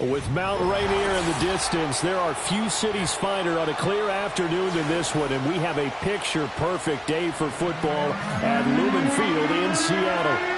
With Mount Rainier in the distance, there are few cities finer on a clear afternoon than this one, and we have a picture-perfect day for football at Lumen Field in Seattle.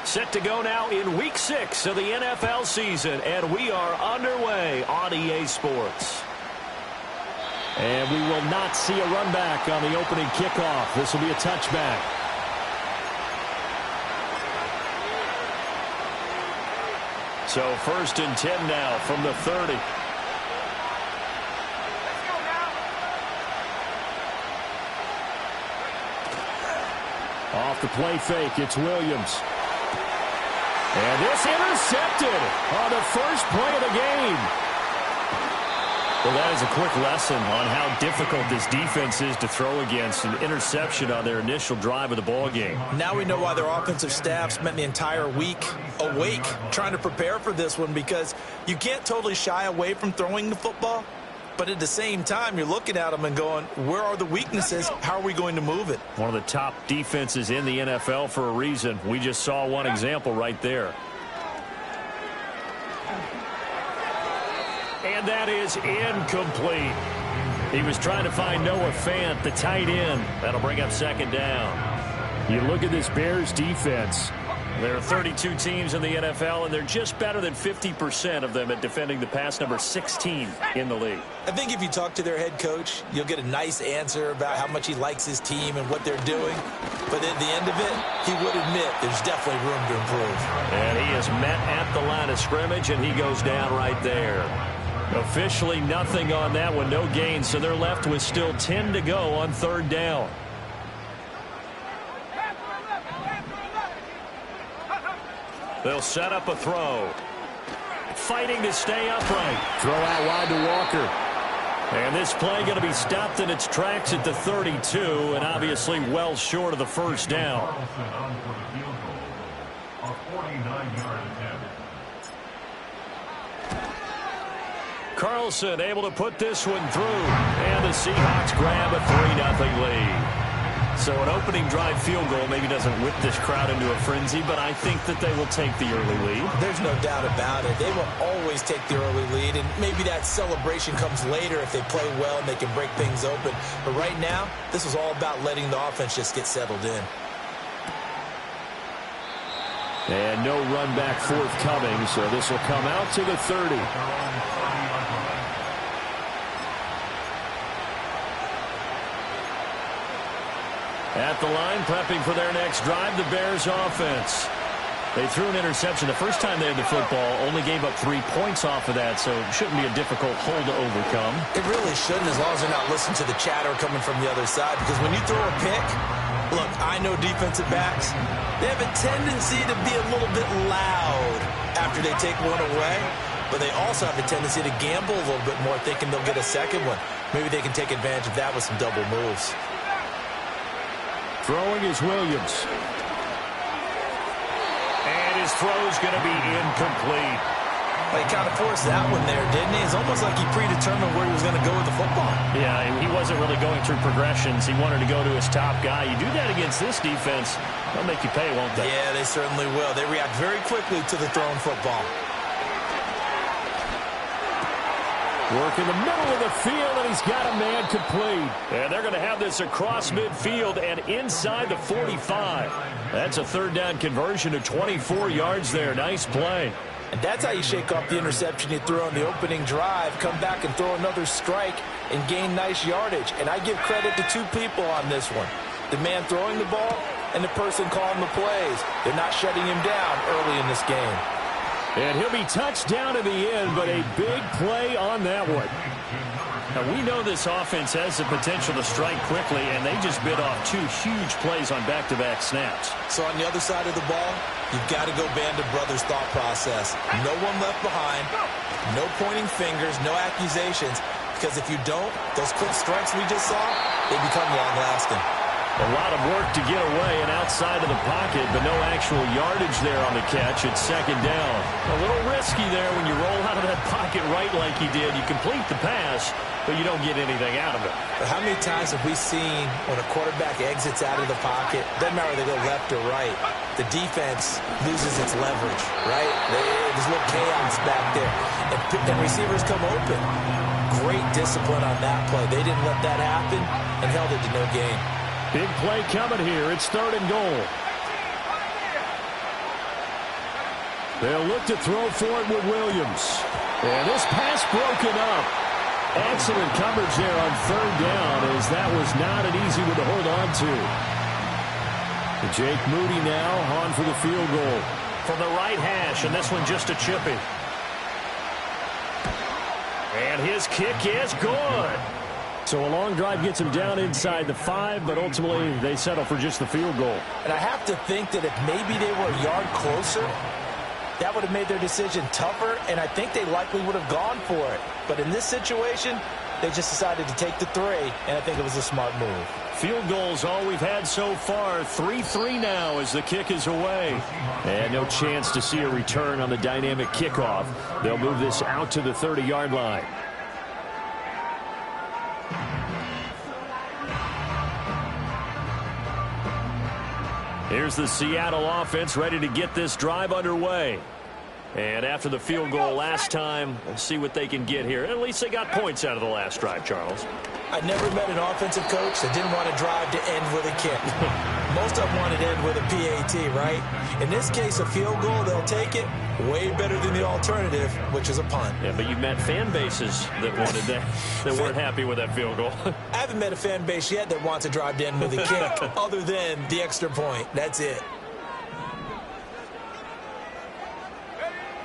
Set to go now in Week 6 of the NFL season, and we are underway on EA Sports. And we will not see a run back on the opening kickoff. This will be a touchback. So 1st and 10 now from the 30. Off the play fake, it's Williams. And this intercepted on the first play of the game. Well, that is a quick lesson on how difficult this defense is to throw against. An interception on their initial drive of the ball game. Now we know why their offensive staff spent the entire week awake trying to prepare for this one, because you can't totally shy away from throwing the football. But at the same time, you're looking at them and going, where are the weaknesses? How are we going to move it? One of the top defenses in the NFL for a reason. We just saw one example right there. And that is incomplete. He was trying to find Noah Fant, the tight end. That'll bring up 2nd down. You look at this Bears defense. There are 32 teams in the NFL, and they're just better than 50% of them at defending the pass, number 16 in the league. I think if you talk to their head coach, you'll get a nice answer about how much he likes his team and what they're doing. But at the end of it, he would admit there's definitely room to improve. And he is met at the line of scrimmage, and he goes down right there. Officially nothing on that one, no gain, so they're left with still 10 to go on 3rd down. They'll set up a throw. Fighting to stay upright. Throw out wide to Walker. And this play going to be stopped in its tracks at the 32, and obviously well short of the 1st down. Carlson able to put this one through, and the Seahawks grab a 3-0 lead. So an opening drive field goal maybe doesn't whip this crowd into a frenzy, but I think that they will take the early lead. There's no doubt about it. They will always take the early lead, and maybe that celebration comes later if they play well and they can break things open. But right now, this is all about letting the offense just get settled in. And no run back forthcoming, so this will come out to the 30. At the line, prepping for their next drive, the Bears offense. They threw an interception the first time they had the football, only gave up 3 points off of that, so it shouldn't be a difficult hole to overcome. It really shouldn't, as long as they're not listening to the chatter coming from the other side, because when you throw a pick, look, I know defensive backs, they have a tendency to be a little bit loud after they take one away, but they also have a tendency to gamble a little bit more, thinking they'll get a second one. Maybe they can take advantage of that with some double moves. Throwing is Williams. And his throw's going to be incomplete. Well, he kind of forced that one there, didn't he? It's almost like he predetermined where he was going to go with the football. Yeah, he wasn't really going through progressions. He wanted to go to his top guy. You do that against this defense, they'll make you pay, won't they? Yeah, they certainly will. They react very quickly to the thrown football. Work in the middle of the field, and he's got a man complete. And they're going to have this across midfield and inside the 45. That's a 3rd down conversion of 24 yards there. Nice play. And that's how you shake off the interception you threw on the opening drive, come back and throw another strike and gain nice yardage. And I give credit to 2 people on this one. The man throwing the ball and the person calling the plays. They're not shutting him down early in this game. And he'll be touched down in the end, but a big play on that one. Now, we know this offense has the potential to strike quickly, and they just bit off 2 huge plays on back-to-back snaps. So on the other side of the ball, you've got to go band of brothers thought process. No one left behind, no pointing fingers, no accusations, because if you don't, those quick strikes we just saw, they become long-lasting. A lot of work to get away and outside of the pocket, but no actual yardage there on the catch. It's second down. A little risky there when you roll out of that pocket right like he did. You complete the pass, but you don't get anything out of it. But how many times have we seen when a quarterback exits out of the pocket, doesn't matter whether they go left or right, the defense loses its leverage, right? There's a little chaos back there. And receivers come open. Great discipline on that play. They didn't let that happen and held it to no gain. Big play coming here. It's 3rd and goal. They'll look to throw for it with Williams. And this pass broken up. Excellent coverage there on 3rd down, as that was not an easy one to hold on to. And Jake Moody now on for the field goal. From the right hash, and this one just a chippy. And his kick is good. So a long drive gets him down inside the 5, but ultimately they settle for just the field goal. And I have to think that if maybe they were a yard closer, that would have made their decision tougher, and I think they likely would have gone for it. But in this situation, they just decided to take the 3, and I think it was a smart move. Field goals all we've had so far. 3-3 now as the kick is away. And no chance to see a return on the dynamic kickoff. They'll move this out to the 30-yard line. Here's the Seattle offense ready to get this drive underway. And after the field goal last time, we'll see what they can get here. At least they got points out of the last drive, Charles. I never met an offensive coach that didn't want to drive to end with a kick. Most of them wanted to end with a PAT, right? In this case, a field goal, they'll take it. Way better than the alternative, which is a punt. Yeah, but you've met fan bases that wanted that, that weren't happy with that field goal. I haven't met a fan base yet that wants to drive to end with a kick, other than the extra point. That's it.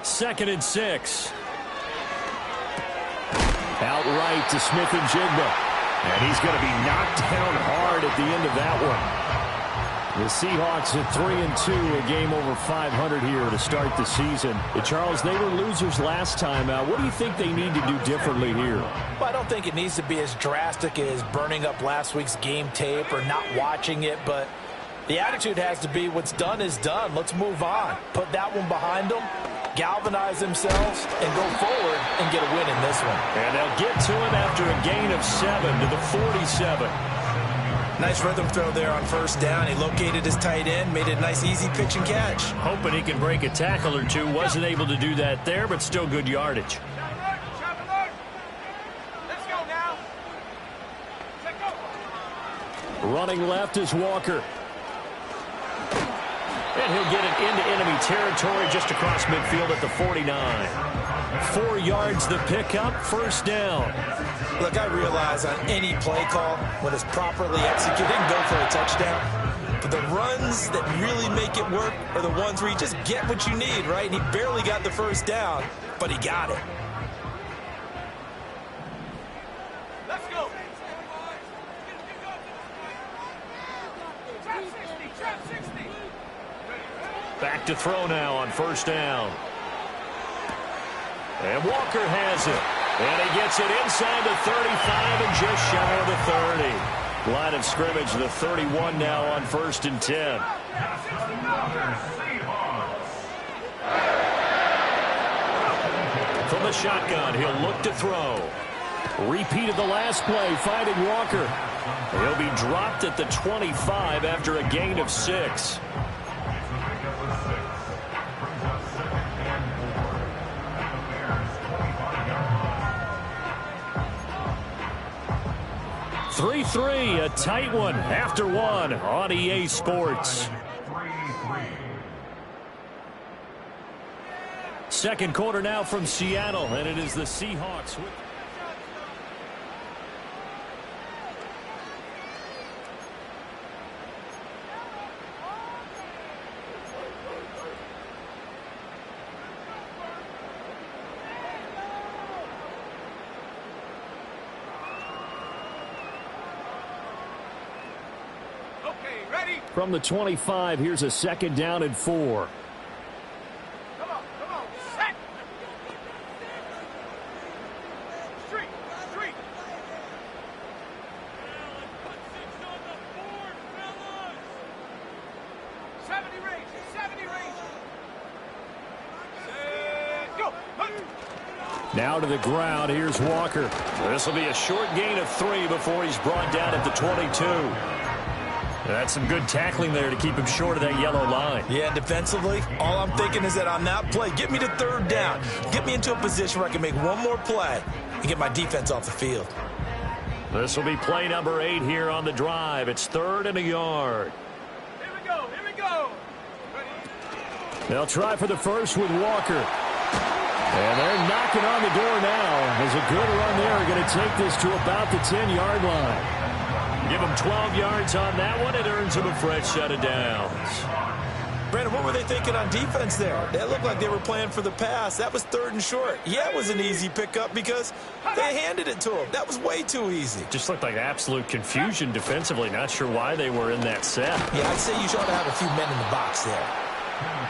2nd and 6. Outright to Smith-Njigba. And he's going to be knocked down hard at the end of that one. The Seahawks at 3-2, a game over 500 here to start the season. Charles, they were losers last time out. What do you think they need to do differently here? Well, I don't think it needs to be as drastic as burning up last week's game tape or not watching it, but the attitude has to be what's done is done. Let's move on. Put that one behind them, galvanize themselves, and go forward and get a win in this one. And they'll get to him after a gain of 7 to the 47. Nice rhythm throw there on 1st down. He located his tight end, made it a nice easy pitch and catch. Hoping he can break a tackle or two. Wasn't able to do that there, but still good yardage. Running left is Walker. And he'll get it into enemy territory just across midfield at the 49. 4 yards the pickup, 1st down. Look, I realize on any play call, when it's properly executed, they can go for a touchdown. But the runs that really make it work are the ones where you just get what you need, right? And he barely got the 1st down, but he got it. Let's go. Back to throw now on 1st down. And Walker has it. And he gets it inside the 35 and just shy of the 30. Line of scrimmage, the 31 now on 1st and 10. From the shotgun, he'll look to throw. Repeat of the last play, finding Walker. He'll be dropped at the 25 after a gain of 6. (3-3), a tight one after one on EA Sports. Second quarter now from Seattle, and it is the Seahawks. Okay, ready? From the 25, here's a 2nd down and 4. Come on, set. Street. 70 range. Set, go. Now to the ground, here's Walker. This will be a short gain of 3 before he's brought down at the 22. That's some good tackling there to keep him short of that yellow line. Yeah, defensively, all I'm thinking is that on that play, get me to 3rd down. Get me into a position where I can make one more play and get my defense off the field. This will be play number 8 here on the drive. It's 3rd and a yard. Here we go. Ready? They'll try for the first with Walker. And they're knocking on the door now. As a good run there, going to take this to about the 10-yard line. Give them 12 yards on that one. It earns them a fresh set of downs. Brandon, what were they thinking on defense there? They looked like they were playing for the pass. That was 3rd and short. Yeah, it was an easy pickup because they handed it to him. That was way too easy. Just looked like absolute confusion defensively. Not sure why they were in that set. Yeah, I'd say you ought to have a few men in the box there.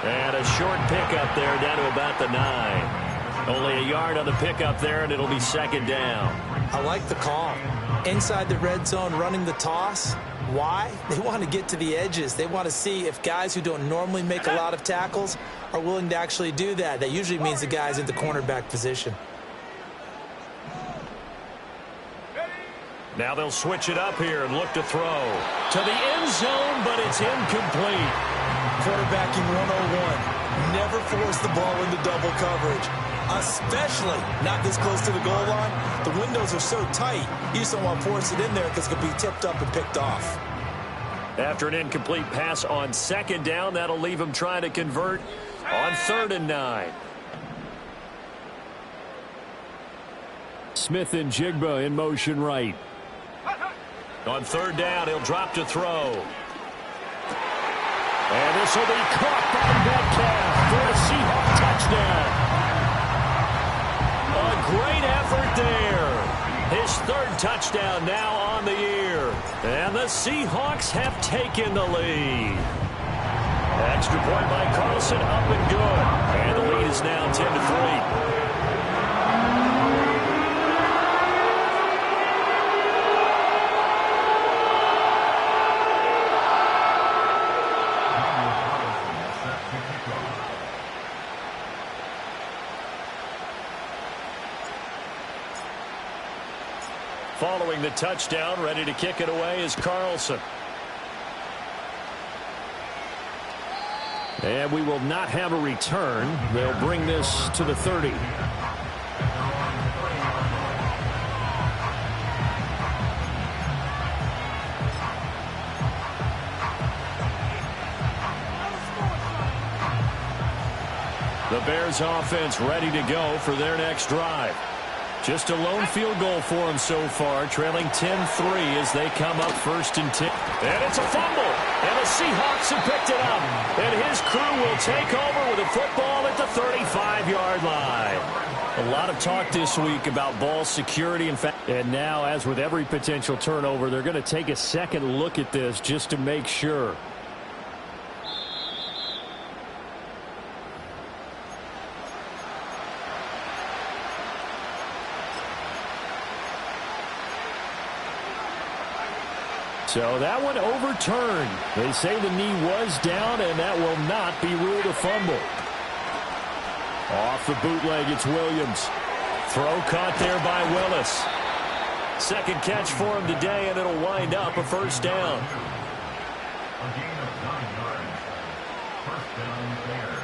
And a short pickup there down to about the 9. Only a yard on the pickup there, and it'll be 2nd down. I like the call. Inside the red zone, running the toss. Why? They want to get to the edges. They want to see if guys who don't normally make a lot of tackles are willing to actually do that. That usually means the guy's in the cornerback position. Now they'll switch it up here and look to throw. To the end zone, but it's incomplete. Quarterbacking 101. Never force the ball into double coverage. Especially not this close to the goal line. The windows are so tight, you just don't want to force it in there because it could be tipped up and picked off. After an incomplete pass on 2nd down, that'll leave him trying to convert on 3rd and 9. Smith and Jigba in motion right. On 3rd down, he'll drop to throw. And this will be caught by Metcalf for a Seahawks touchdown. A great effort there. His 3rd touchdown now on the year. And the Seahawks have taken the lead. Extra point by Carlson, up and good. And the lead is now 10-3. Following the touchdown, ready to kick it away is Carlson. And we will not have a return. They'll bring this to the 30. The Bears offense ready to go for their next drive. Just a lone field goal for them so far, trailing 10-3 as they come up 1st and 10. And it's a fumble, and the Seahawks have picked it up. And his crew will take over with a football at the 35-yard line. A lot of talk this week about ball security. And now, as with every potential turnover, they're going to take a second look at this just to make sure. So that one overturned. They say the knee was down, and that will not be ruled a fumble. Off the bootleg, it's Williams. Throw caught there by Willis. 2nd catch for him today, and it'll wind up a 1st down. A gain of 9 yards. 1st down Bears.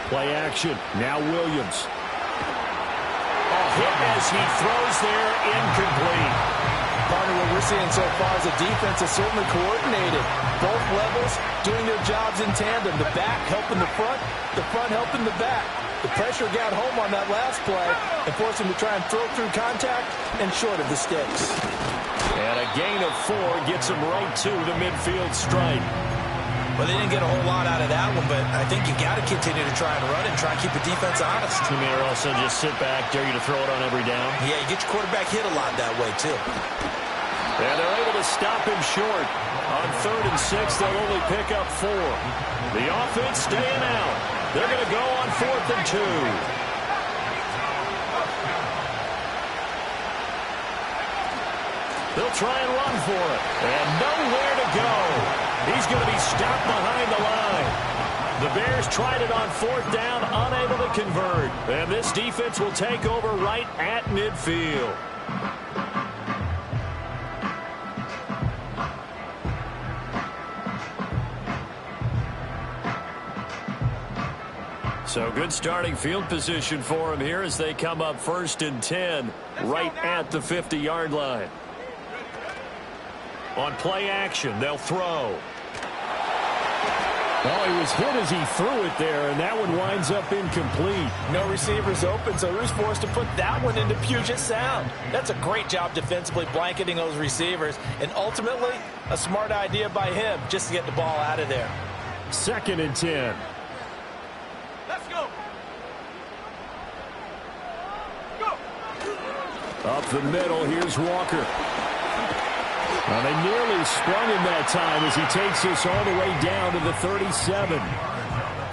Play action. Now Williams. A hit as he throws there, incomplete. Partner, what we're seeing so far is the defense is certainly coordinated. Both levels doing their jobs in tandem. The back helping the front helping the back. The pressure got home on that last play and forced him to try and throw through contact and short of the sticks. And a gain of 4 gets him right to the midfield stripe. Well, they didn't get a whole lot out of that one, but I think you got to continue to try and run it and try and keep the defense honest. You may also just sit back, dare you to throw it on every down. Yeah, you get your quarterback hit a lot that way, too. And they're able to stop him short. On 3rd and 6, they'll only pick up 4. The offense staying out. They're going to go on 4th and 2. They'll try and run for it. And nowhere to go. He's going to be stopped behind the line. The Bears tried it on 4th down, unable to convert. And this defense will take over right at midfield. So good starting field position for him here as they come up 1st and 10 right at the 50-yard line. On play action, they'll throw. Well, he was hit as he threw it there, and that one winds up incomplete. No receivers open, so he was forced to put that one into Puget Sound. That's a great job defensively blanketing those receivers, and ultimately a smart idea by him just to get the ball out of there. 2nd and 10. Let's go. Go. Up the middle, here's Walker. Well, they nearly sprung him that time as he takes us all the way down to the 37.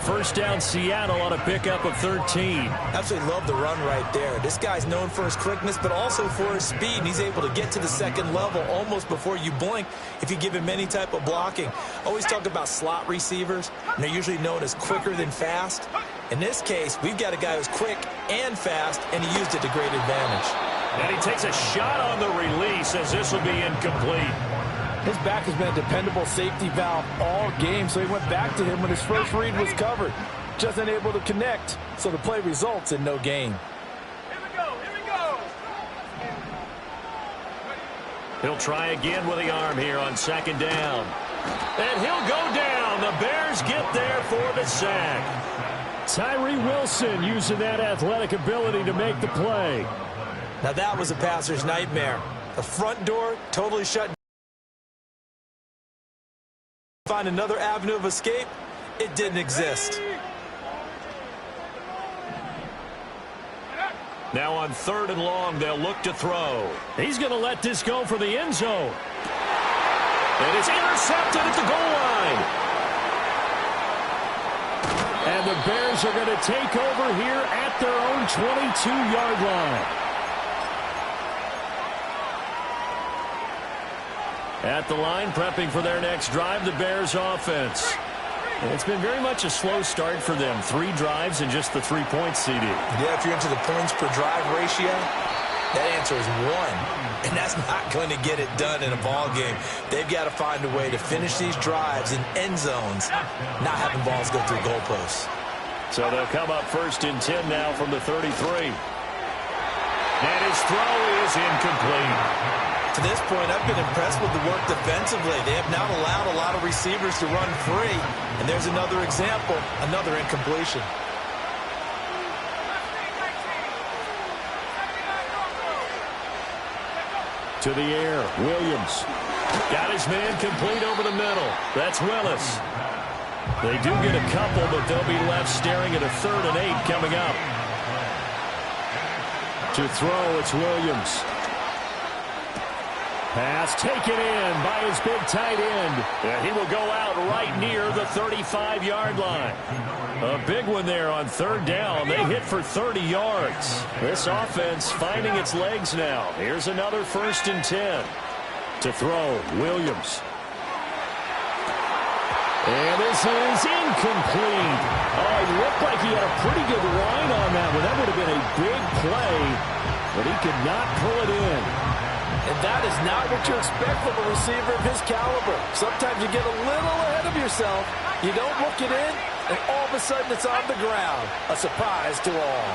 1st down Seattle on a pickup of 13. Absolutely love the run right there. This guy's known for his quickness, but also for his speed. And he's able to get to the 2nd level almost before you blink if you give him any type of blocking. Always talk about slot receivers, and they're usually known as quicker than fast. In this case, we've got a guy who's quick and fast, and he used it to great advantage. And he takes a shot on the release as this will be incomplete. His back has been a dependable safety valve all game, so he went back to him when his first read was covered. Just unable to connect, so the play results in no gain. Here we go. Here we go. He'll try again with the arm here on 2nd down. And he'll go down. The Bears get there for the sack. Tyree Wilson using that athletic ability to make the play. Now that was a passer's nightmare. The front door totally shut down. Find another avenue of escape, it didn't exist. Now on 3rd and long, they'll look to throw. He's going to let this go for the end zone. And it's intercepted at the goal line. And the Bears are going to take over here at their own 22-yard line. At the line, prepping for their next drive, the Bears offense. It's been very much a slow start for them. 3 drives and just the 3 points, CD. Yeah, if you're into the points per drive ratio, that answer is 1. And that's not going to get it done in a ball game. They've got to find a way to finish these drives in end zones, not having balls go through goalposts. So they'll come up 1st and 10 now from the 33. And his throw is incomplete. To this point, I've been impressed with the work defensively. They have not allowed a lot of receivers to run free. And there's another example, another incompletion. To the air, Williams. Got his man complete over the middle. That's Willis. They do get a couple, but they'll be left staring at a 3rd and 8 coming up. To throw, it's Williams. Pass taken in by his big tight end. And he will go out right near the 35-yard line. A big one there on 3rd down. They hit for 30 yards. This offense finding its legs now. Here's another 1st and 10. To throw, Williams. And this is incomplete. Oh, he looked like he had a pretty good line on that one. That would have been a big play, but he could not pull it in. And that is not what you expect from a receiver of his caliber. Sometimes you get a little ahead of yourself. You don't look it in, and all of a sudden it's on the ground. A surprise to all.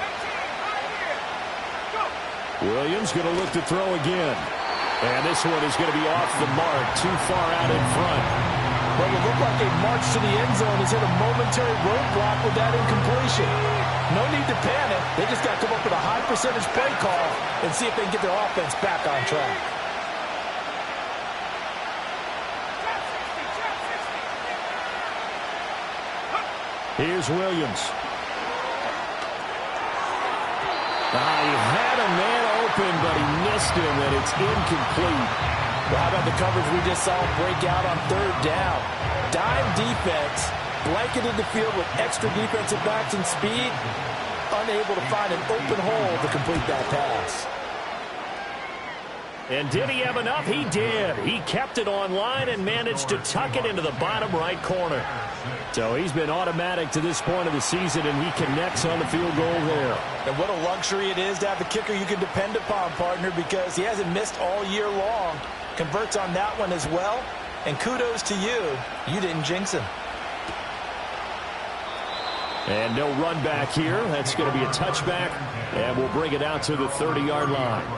Williams going to look to throw again. And this one is going to be off the mark, too far out in front. Well, it looked like a march to the end zone has hit a momentary roadblock with that incompletion. No need to panic. They just got to come up with a high percentage play call and see if they can get their offense back on track. Here's Williams. He had a man open, but he missed him, and it's incomplete. Well, how about the coverage we just saw break out on third down? Dime defense, blanketed the field with extra defensive backs and speed, unable to find an open hole to complete that pass. And did he have enough? He did. He kept it on line and managed to tuck it into the bottom right corner. So he's been automatic to this point of the season, and he connects on the field goal there. And what a luxury it is to have a kicker you can depend upon, partner, because he hasn't missed all year long. Converts on that one as well. And kudos to you. You didn't jinx him. And no run back here. That's going to be a touchback, and we'll bring it out to the 30-yard line.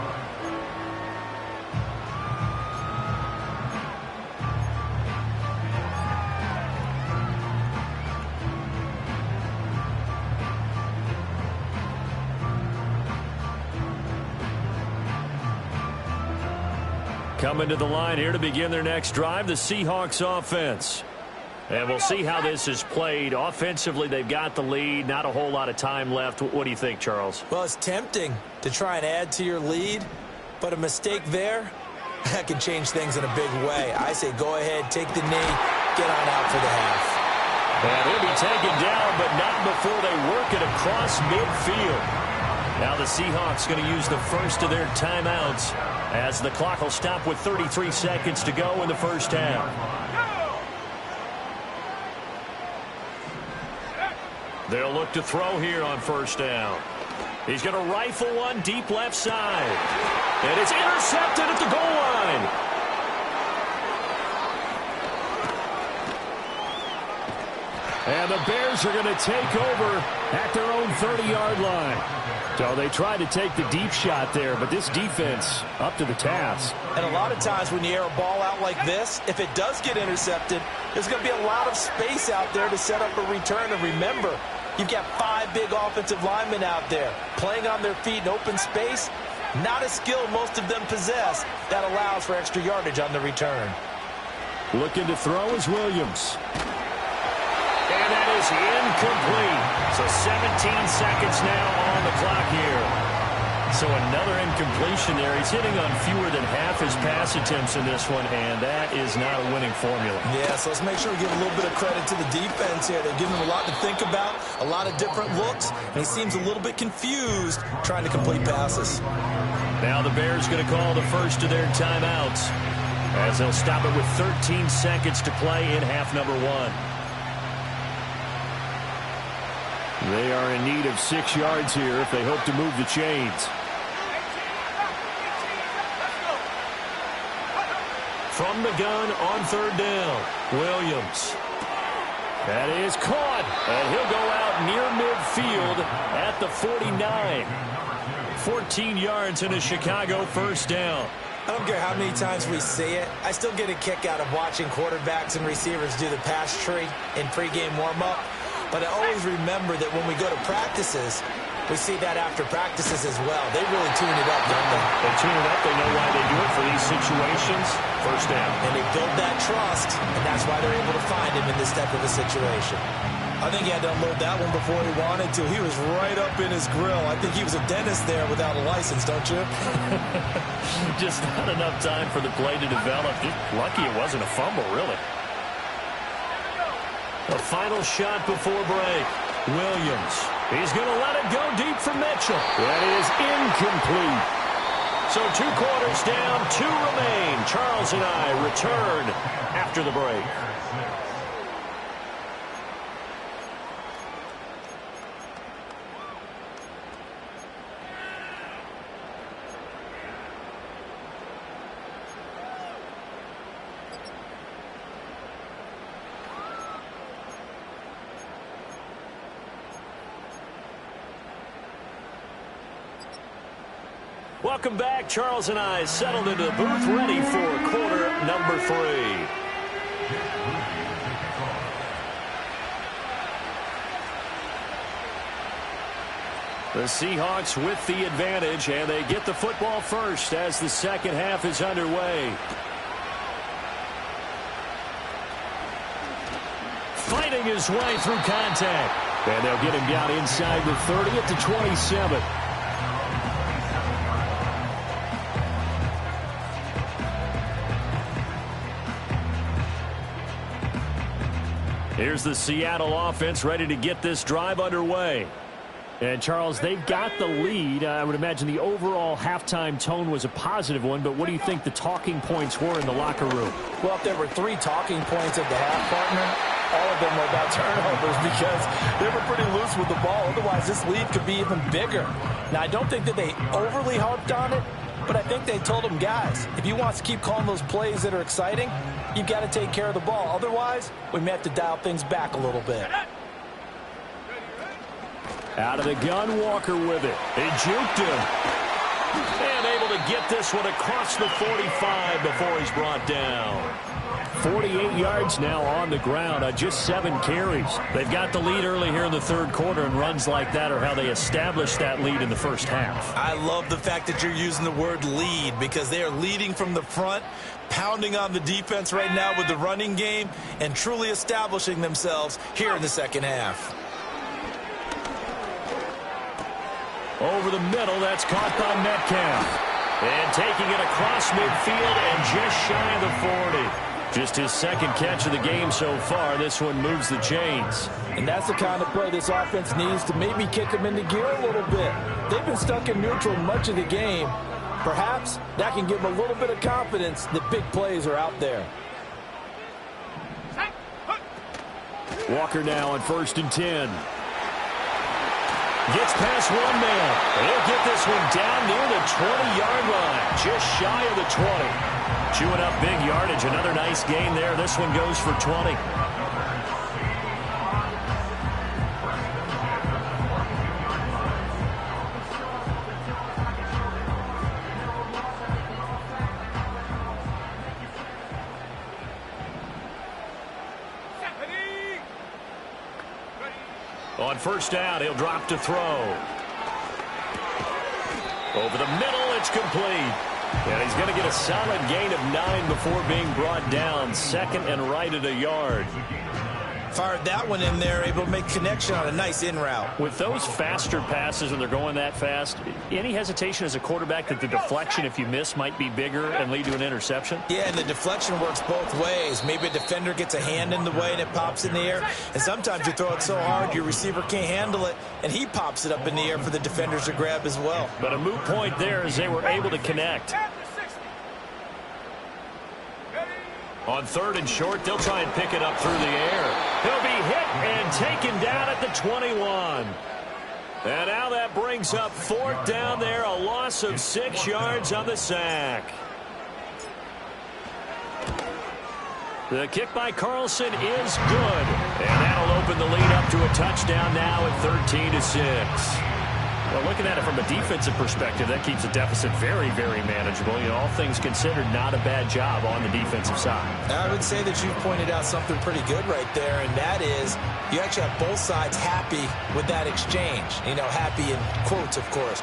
Coming to the line here to begin their next drive, the Seahawks offense. And we'll see how this is played. Offensively, they've got the lead. Not a whole lot of time left. What do you think, Charles? Well, it's tempting to try and add to your lead, but a mistake there, that can change things in a big way. I say go ahead, take the knee, get on out for the half. And he'll be taken down, but not before they work it across midfield. Now the Seahawks going to use the first of their timeouts as the clock will stop with 33 seconds to go in the first half. They'll look to throw here on first down. He's going to rifle one deep left side. And it's intercepted at the goal line. And the Bears are going to take over at their own 30-yard line. So they tried to take the deep shot there, but this defense up to the task. And a lot of times when you air a ball out like this, if it does get intercepted, there's going to be a lot of space out there to set up a return. And remember, you've got 5 big offensive linemen out there playing on their feet in open space. Not a skill most of them possess that allows for extra yardage on the return. Looking to throw is Williams. And that is incomplete. So 17 seconds now on the clock here. So another incompletion there. He's hitting on fewer than half his pass attempts in this one, and that is not a winning formula. Yeah, so let's make sure we give a little bit of credit to the defense here. They're giving him a lot to think about, a lot of different looks, and he seems a little bit confused trying to complete passes. Now the Bears going to call the first of their timeouts as they'll stop it with 13 seconds to play in half number 1. They are in need of 6 yards here if they hope to move the chains. From the gun on third down, Williams. That is caught, and he'll go out near midfield at the 49. 14 yards and a Chicago first down. I don't care how many times we see it. I still get a kick out of watching quarterbacks and receivers do the pass tree in pregame warm-up. But I always remember that when we go to practices, we see that after practices as well. They really tune it up, don't they? They tune it up. They know why they do it for these situations. First down. And they build that trust, and that's why they're able to find him in this type of a situation. I think he had to unload that one before he wanted to. He was right up in his grill. I think he was a dentist there without a license, don't you? Just not enough time for the play to develop. Just lucky it wasn't a fumble, really. A final shot before break. Williams. He's going to let it go deep for Mitchell. That is incomplete. So 2 quarters down, 2 remain. Charles and I return after the break. Welcome back. Charles and I settled into the booth, ready for quarter number 3. The Seahawks with the advantage, and they get the football first as the second half is underway. fighting his way through contact. And they'll get him down inside the 30 at the 27. Here's the Seattle offense ready to get this drive underway. And, Charles, they've got the lead. I would imagine the overall halftime tone was a positive one, but what do you think the talking points were in the locker room? Well, if there were 3 talking points at the half, partner, all of them were about turnovers because they were pretty loose with the ball. Otherwise, this lead could be even bigger. Now, I don't think that they overly harped on it, but I think they told them, guys, if you want to keep calling those plays that are exciting, you've got to take care of the ball. Otherwise, we may have to dial things back a little bit. Out of the gun, Walker with it. He juked him. And able to get this one across the 45 before he's brought down. 48 yards now on the ground on just 7 carries. They've got the lead early here in the third quarter, and runs like that are how they established that lead in the first half. I love the fact that you're using the word lead because they are leading from the front, pounding on the defense right now with the running game, and truly establishing themselves here in the second half. Over the middle, that's caught by Metcalf. And taking it across midfield and just shy of the 40. Just his second catch of the game so far. This one moves the chains. And that's the kind of play this offense needs to maybe kick them into gear a little bit. They've been stuck in neutral much of the game. Perhaps that can give them a little bit of confidence that big plays are out there. Walker now on 1st and 10. Gets past one man. He'll get this one down near the 20-yard line. Just shy of the 20. Chewing up big yardage. Another nice gain there. This one goes for 20. On 1st down, he'll drop to throw. Over the middle, it's complete. And he's going to get a solid gain of 9 before being brought down. 2nd and right at a yard. Fired that one in there, able to make connection on a nice in route. With those faster passes when they're going that fast, any hesitation as a quarterback that the deflection, if you miss, might be bigger and lead to an interception? Yeah, and the deflection works both ways. Maybe a defender gets a hand in the way and it pops in the air. And sometimes you throw it so hard your receiver can't handle it, and he pops it up in the air for the defenders to grab as well. But a moot point there as they were able to connect. On 3rd and short, they'll try and pick it up through the air. He'll be hit and taken down at the 21. And now that brings up 4th down there, a loss of 6 yards on the sack. The kick by Carlson is good. And that'll open the lead up to a touchdown now at 13-6. Well, looking at it from a defensive perspective, that keeps the deficit very, very manageable. You know, all things considered, not a bad job on the defensive side. I would say that you've pointed out something pretty good right there, and that is you actually have both sides happy with that exchange. You know, happy in quotes, of course.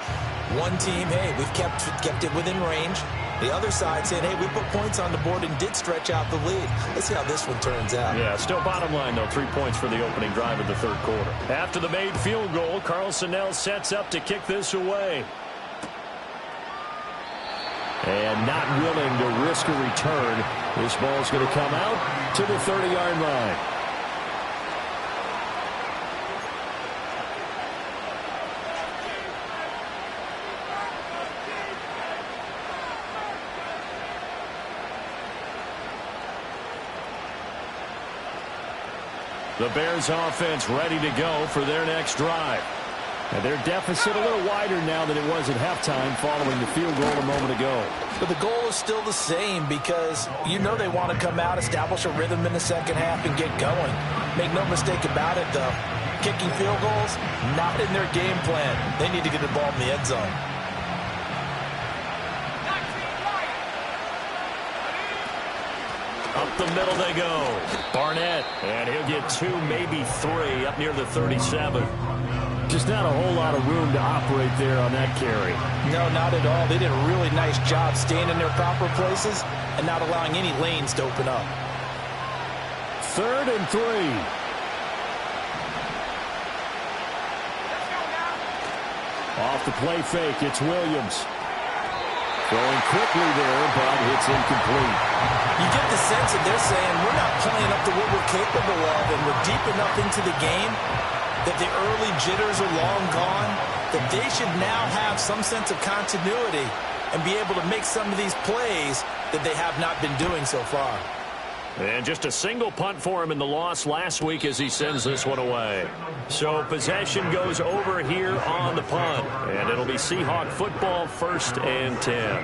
One team, hey, we've kept it within range. The other side saying, hey, we put points on the board and did stretch out the lead. Let's see how this one turns out. Yeah, still bottom line, though, 3 points for the opening drive of the third quarter. After the made field goal, Carlson now sets up to kick this away. And not willing to risk a return. This ball's going to come out to the 30-yard line. The Bears offense ready to go for their next drive. And their deficit a little wider now than it was at halftime following the field goal a moment ago. But the goal is still the same because you know they want to come out, establish a rhythm in the second half, and get going. Make no mistake about it, though. Kicking field goals, not in their game plan. They need to get the ball in the end zone. Up the middle they go. Barnett, and he'll get 2, maybe 3, up near the 37. Just not a whole lot of room to operate there on that carry. No, not at all. They did a really nice job staying in their proper places and not allowing any lanes to open up. 3rd and 3. Off the play fake, it's Williams. Throwing quickly there, but it's incomplete. You get the sense that they're saying we're not playing up to what we're capable of, and we're deep enough into the game that the early jitters are long gone, that they should now have some sense of continuity and be able to make some of these plays that they have not been doing so far. And just a single punt for him in the loss last week as he sends this one away. So possession goes over here on the punt. And it'll be Seahawk football, 1st and 10.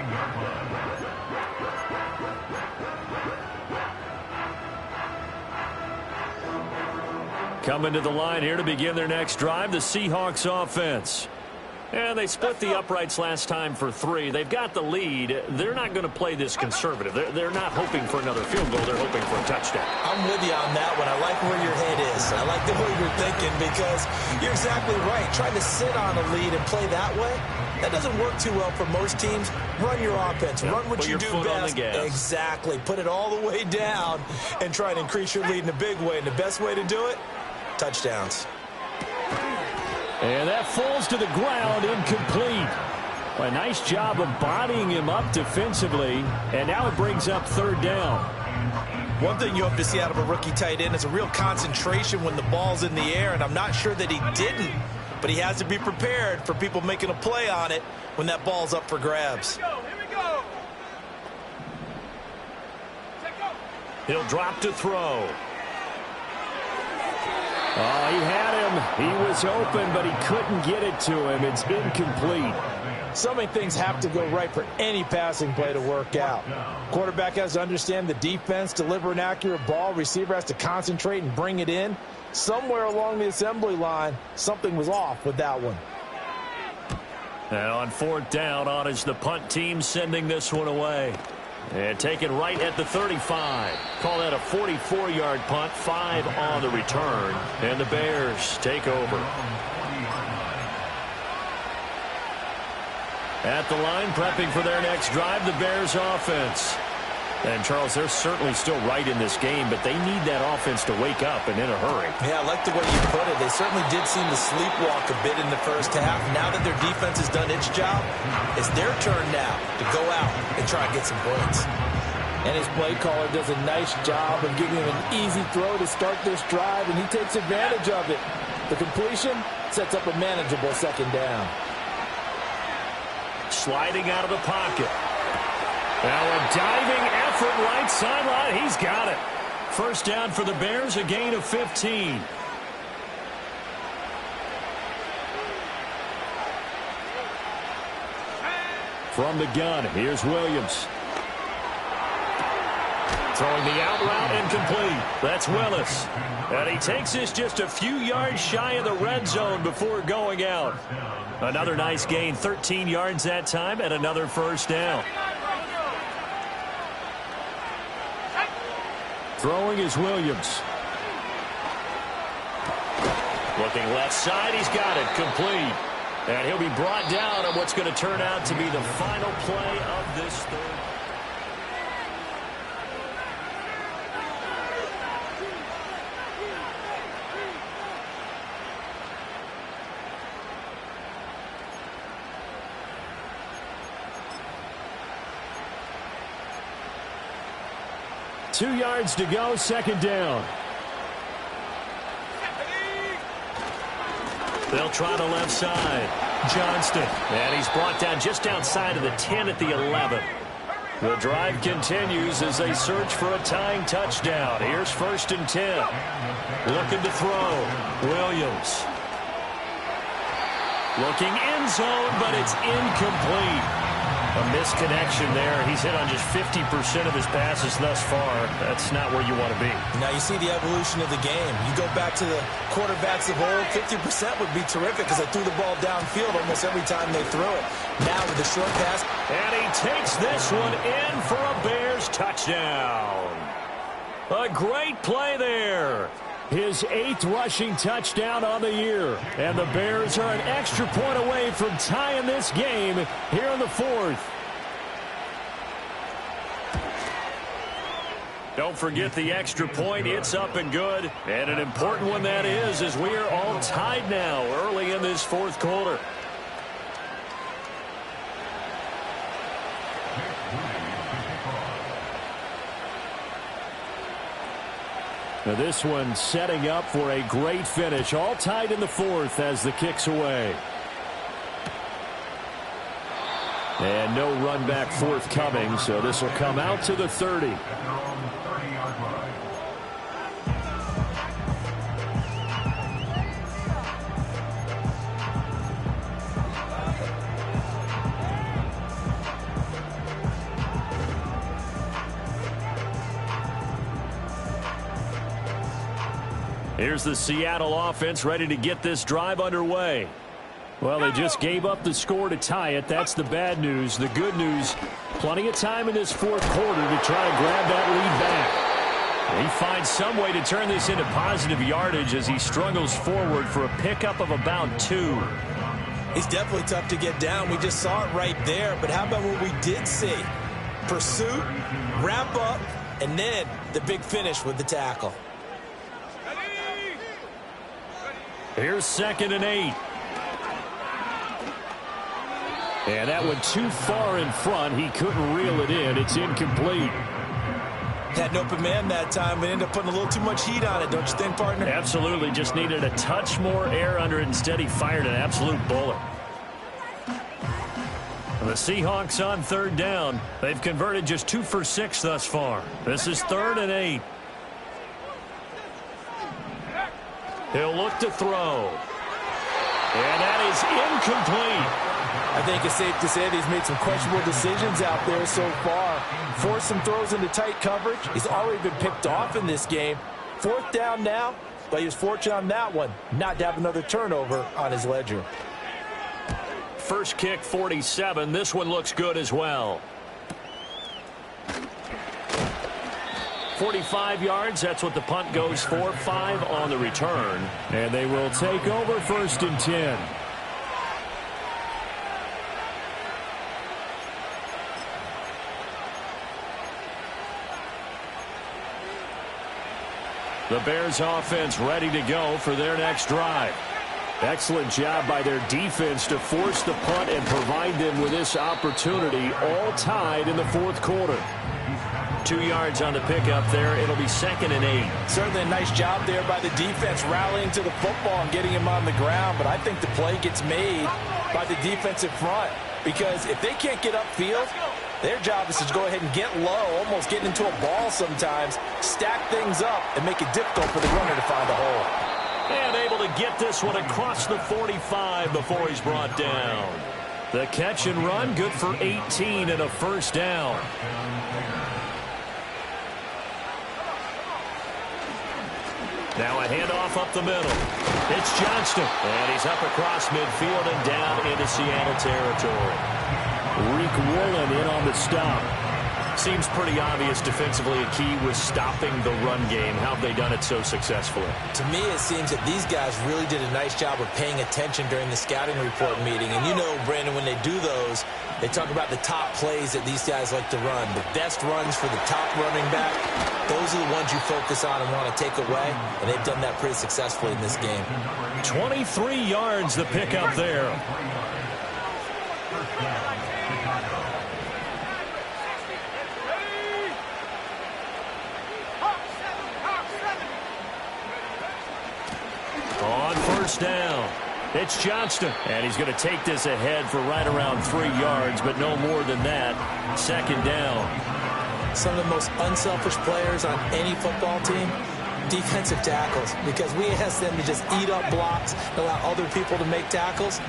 Coming to the line here to begin their next drive, the Seahawks offense. And they split the uprights last time for 3. They've got the lead. They're not going to play this conservative. They're not hoping for another field goal. They're hoping for a touchdown. I'm with you on that one. I like where your head is. I like the way you're thinking because you're exactly right. Trying to sit on a lead and play that way, that doesn't work too well for most teams. Run your offense. Yep. Run what you do best. Exactly. Put it all the way down and try and increase your lead in a big way. And the best way to do it, touchdowns. And that falls to the ground, incomplete. A nice job of bodying him up defensively, and now it brings up 3rd down. One thing you hope to see out of a rookie tight end is a real concentration when the ball's in the air, and I'm not sure that he didn't, but he has to be prepared for people making a play on it when that ball's up for grabs. Here we go. He'll drop to throw. Oh, he had him. He was open, but he couldn't get it to him. It's incomplete. So many things have to go right for any passing play to work out. Quarterback has to understand the defense, deliver an accurate ball. Receiver has to concentrate and bring it in. Somewhere along the assembly line, something was off with that one. And on 4th down, on is the punt team sending this one away. And taken right at the 35. Call that a 44-yard punt, 5 on the return. And the Bears take over. At the line, prepping for their next drive, the Bears offense. And, Charles, they're certainly still right in this game, but they need that offense to wake up and in a hurry. Yeah, I like the way you put it. They certainly did seem to sleepwalk a bit in the first half. Now that their defense has done its job, it's their turn now to go out and try and get some points. And his play caller does a nice job of giving him an easy throw to start this drive, and he takes advantage of it. The completion sets up a manageable 2nd down. Sliding out of the pocket. Now a diving effort right sideline. He's got it. 1st down for the Bears, a gain of 15. From the gun, here's Williams. Throwing the out route incomplete. That's Willis. And he takes this just a few yards shy of the red zone before going out. Another nice gain, 13 yards that time, and another 1st down. Throwing is Williams. Looking left side, he's got it, complete. And he'll be brought down on what's going to turn out to be the final play of this 3rd. Two yards to go, 2nd down. They'll try the left side. Johnston. And he's brought down just outside of the 10 at the 11. The drive continues as they search for a tying touchdown. Here's 1st and 10. Looking to throw. Williams. Looking end zone, but it's incomplete. A misconnection there. He's hit on just 50% of his passes thus far. That's not where you want to be. Now you see the evolution of the game. You go back to the quarterbacks of old, 50% would be terrific because they threw the ball downfield almost every time they threw it. Now with the short pass. And he takes this one in for a Bears touchdown. A great play there. His 8th rushing touchdown on the year. And the Bears are an extra point away from tying this game here in the 4th. Don't forget the extra point. It's up and good. And an important one that is, as we are all tied now early in this 4th quarter. Now this one setting up for a great finish. All tied in the fourth as the kick's away. And no run back forthcoming, so this will come out to the 30. Here's the Seattle offense ready to get this drive underway. Well, they just gave up the score to tie it. That's the bad news. The good news, plenty of time in this fourth quarter to try to grab that lead back. He finds some way to turn this into positive yardage as he struggles forward for a pickup of about 2. He's definitely tough to get down. We just saw it right there. But how about what we did see? Pursuit, wrap up, and then the big finish with the tackle. Here's 2nd and 8. And that one too far in front. He couldn't reel it in. It's incomplete. Had an open man that time, but ended up putting a little too much heat on it, don't you think, partner? Absolutely. Just needed a touch more air under it. Instead, he fired an absolute bullet. The Seahawks on 3rd down. They've converted just 2 for 6 thus far. This is 3rd and 8. He'll look to throw. And that is incomplete. I think it's safe to say that he's made some questionable decisions out there so far. Forced some throws into tight coverage. He's already been picked off in this game. 4th down now, but he was fortunate on that one not to have another turnover on his ledger. First kick, 47. This one looks good as well. 45 yards, that's what the punt goes for. 5 on the return. And they will take over 1st and 10. The Bears offense ready to go for their next drive. Excellent job by their defense to force the punt and provide them with this opportunity, all tied in the fourth quarter. 2 yards on the pickup there. It'll be 2nd and 8. Certainly a nice job there by the defense rallying to the football and getting him on the ground, but I think the play gets made by the defensive front because if they can't get upfield, their job is to go ahead and get low, almost get into a ball sometimes, stack things up, and make it difficult for the runner to find a hole. And able to get this one across the 45 before he's brought down. The catch and run, good for 18 and a 1st down. Now a handoff up the middle. It's Johnston. And he's up across midfield and down into Seattle territory. Reek Woolen in on the stop. Seems pretty obvious defensively a key was stopping the run game. How have they done it so successfully? To me, it seems that these guys really did a nice job of paying attention during the scouting report meeting. And you know, Brandon, when they do those, they talk about the top plays that these guys like to run. The best runs for the top running back, those are the ones you focus on and want to take away. And they've done that pretty successfully in this game. 23 yards the pickup there. On 1st down, it's Johnston. And he's going to take this ahead for right around 3 yards, but no more than that. 2nd down. Some of the most unselfish players on any football team, defensive tackles, because we ask them to just eat up blocks and allow other people to make tackles.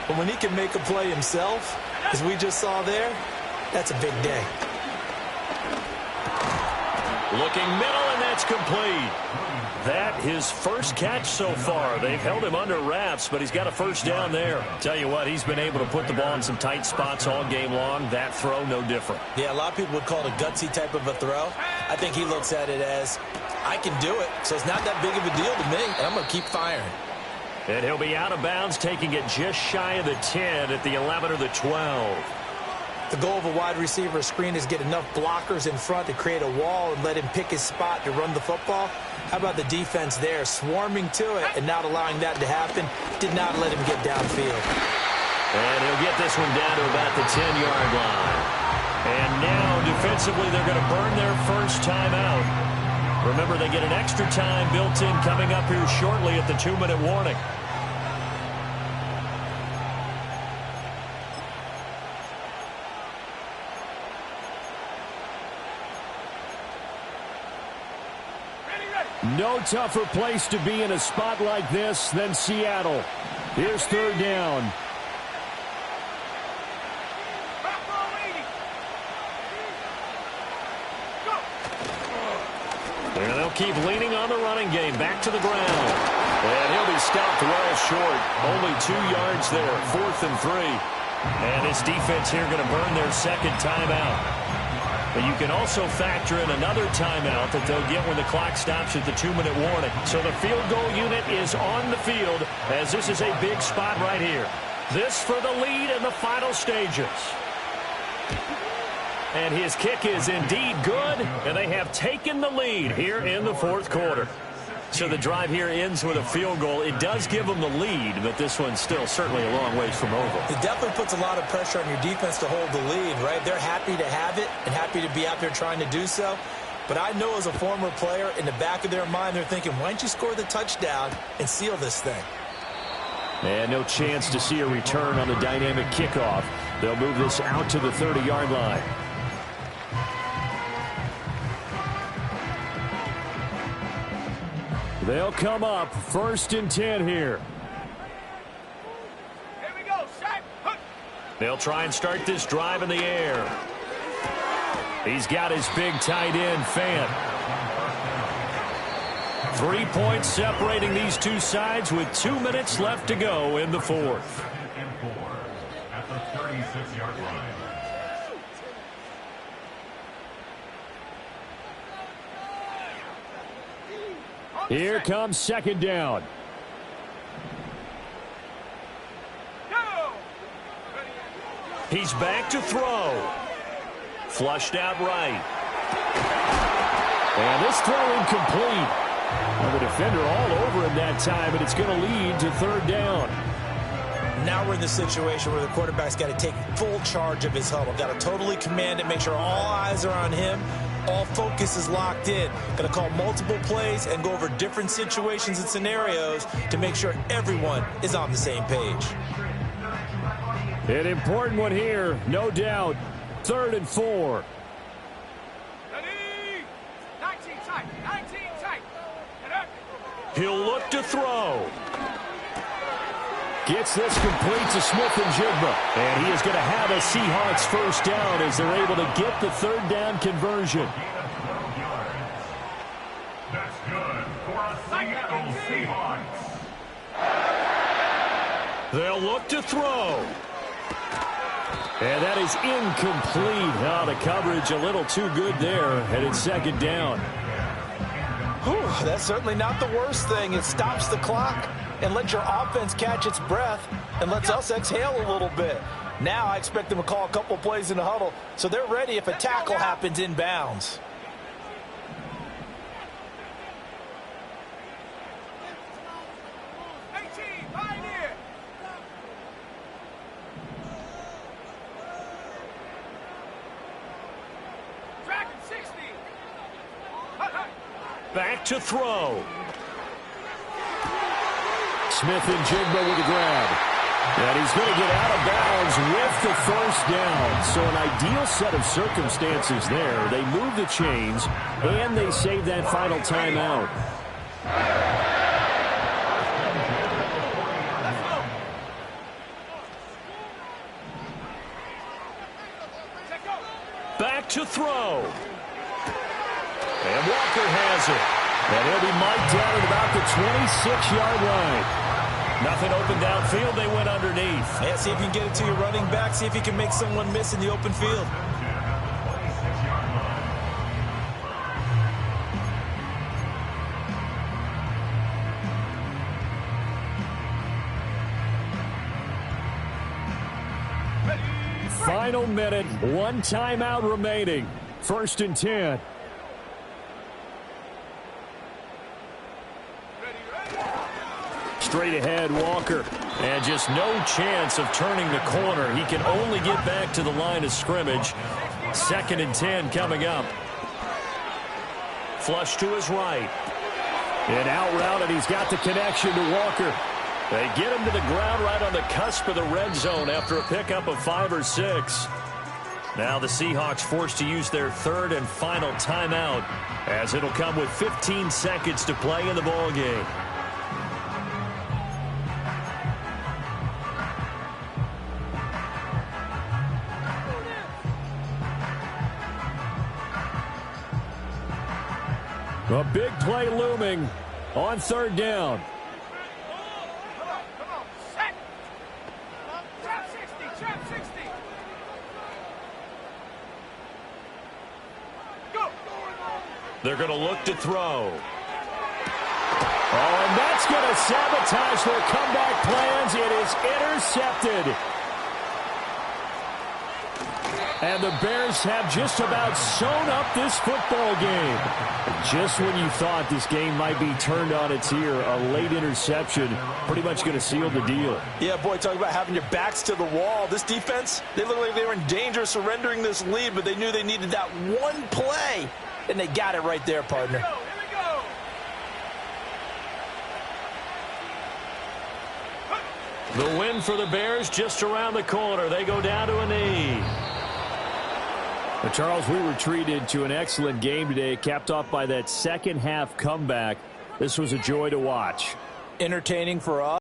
But when he can make a play himself, as we just saw there, that's a big day. Looking middle, and that's complete. That his first catch so far. They've held him under wraps, but he's got a 1st down there. Tell you what, he's been able to put the ball in some tight spots all game long. That throw, no different. Yeah, a lot of people would call it a gutsy type of a throw. I think he looks at it as, I can do it, so it's not that big of a deal to me, and I'm going to keep firing. And he'll be out of bounds, taking it just shy of the 10 at the 11 or the 12. The goal of a wide receiver screen is get enough blockers in front to create a wall and let him pick his spot to run the football. How about the defense there, swarming to it and not allowing that to happen? Did not let him get downfield. And he'll get this one down to about the 10-yard line. And now, defensively, they're going to burn their first timeout. Remember, they get an extra time built in coming up here shortly at the 2-minute warning. No tougher place to be in a spot like this than Seattle. Here's 3rd down. And they'll keep leaning on the running game. Back to the ground. And he'll be stopped well short. Only 2 yards there. 4th and 3. And this defense here going to burn their 2nd timeout. But you can also factor in another timeout that they'll get when the clock stops at the 2-minute warning. So the field goal unit is on the field as this is a big spot right here. This for the lead in the final stages. And his kick is indeed good, and they have taken the lead here in the 4th quarter. So the drive here ends with a field goal. It does give them the lead, but this one's still certainly a long ways from over. It definitely puts a lot of pressure on your defense to hold the lead, right? They're happy to have it and happy to be out there trying to do so. But I know as a former player, in the back of their mind, they're thinking, why don't you score the touchdown and seal this thing? And no chance to see a return on the dynamic kickoff. They'll move this out to the 30-yard line. They'll come up 1st and 10 here. Here we go, Shaq. They'll try and start this drive in the air. He's got his big tight end, Fant. 3 points separating these two sides with 2 minutes left to go in the 4th. At the 36-yard line. Here comes 2nd down. He's back to throw. Flushed out right. And this throw incomplete. Well, the defender all over him that time, but it's going to lead to 3rd down. Now we're in the situation where the quarterback's got to take full charge of his huddle. Got to totally command it, make sure all eyes are on him. All focus is locked in. Going to call multiple plays and go over different situations and scenarios to make sure everyone is on the same page. An important one here, no doubt. 3rd and 4. Ready? 19 tight. 19 tight. He'll look to throw. Gets this complete to Smith-Njigba. And he is going to have a Seahawks 1st down as they're able to get the 3rd down conversion. That's good for a Seattle Seahawks. They'll look to throw. And that is incomplete. Oh, the coverage a little too good there, and it's 2nd down. Whew, that's certainly not the worst thing. It stops the clock and lets your offense catch its breath and lets us exhale a little bit. Now I expect them to call a couple plays in the huddle so they're ready if a tackle happens inbounds. Back to throw. Smith-Njigba with the grab. And he's going to get out of bounds with the 1st down. So an ideal set of circumstances there. They move the chains, and they save that final timeout. Back to throw. And Walker has it. And he'll be marked down at about the 26-yard line. Nothing open downfield. They went underneath. Yeah, see if you can get it to your running back. See if you can make someone miss in the open field. Final minute, 1 timeout remaining. 1st and 10. Straight ahead, Walker. And just no chance of turning the corner. He can only get back to the line of scrimmage. 2nd and 10 coming up. Flush to his right. And out route, and he's got the connection to Walker. They get him to the ground right on the cusp of the red zone after a pickup of 5 or 6. Now the Seahawks forced to use their third and final timeout, as it'll come with 15 seconds to play in the ballgame. A big play looming on third down. Come on, set. Trap 60, trap 60. Go. They're going to look to throw. Oh, and that's going to sabotage their comeback plans. It is intercepted. And the Bears have just about sewn up this football game. Just when you thought this game might be turned on its ear, a late interception pretty much going to seal the deal. Yeah, boy, talk about having your backs to the wall. This defense, they look like they were in danger of surrendering this lead, but they knew they needed that one play, and they got it right there, partner. Here we go. The win for the Bears just around the corner. They go down to a knee. But Charles, we were treated to an excellent game today, capped off by that second half comeback. This was a joy to watch. Entertaining for us.